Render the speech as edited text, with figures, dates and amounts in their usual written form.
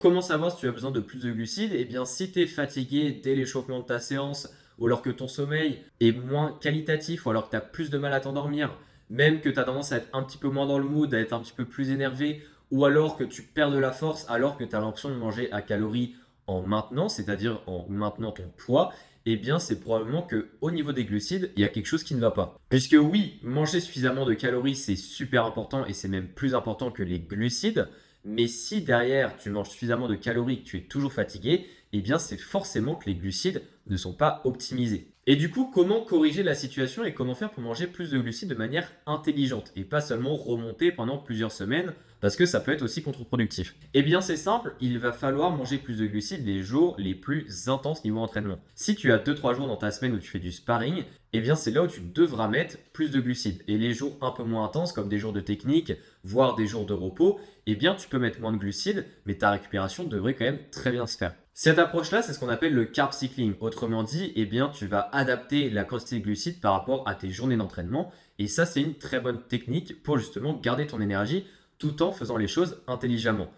Comment savoir si tu as besoin de plus de glucides? Eh bien, si tu es fatigué dès l'échauffement de ta séance, ou alors que ton sommeil est moins qualitatif, ou alors que tu as plus de mal à t'endormir, même que tu as tendance à être un petit peu moins dans le mood, à être un petit peu plus énervé, ou alors que tu perds de la force alors que tu as l'impression de manger à calories en maintenant, c'est-à-dire en maintenant ton poids, eh bien, c'est probablement que au niveau des glucides, il y a quelque chose qui ne va pas. Puisque oui, manger suffisamment de calories, c'est super important et c'est même plus important que les glucides. Mais si derrière tu manges suffisamment de calories et que tu es toujours fatigué, eh bien c'est forcément que les glucides ne sont pas optimisés. Et du coup, comment corriger la situation et comment faire pour manger plus de glucides de manière intelligente et pas seulement remonter pendant plusieurs semaines parce que ça peut être aussi contre-productif. Eh bien c'est simple, il va falloir manger plus de glucides les jours les plus intenses niveau entraînement. Si tu as 2-3 jours dans ta semaine où tu fais du sparring, eh bien c'est là où tu devras mettre plus de glucides. Et les jours un peu moins intenses, comme des jours de technique, voire des jours de repos, eh bien tu peux mettre moins de glucides, mais ta récupération devrait quand même très bien se faire. Cette approche-là, c'est ce qu'on appelle le carb cycling. Autrement dit, eh bien, tu vas adapter la quantité de glucides par rapport à tes journées d'entraînement. Et ça, c'est une très bonne technique pour justement garder ton énergie tout en faisant les choses intelligemment.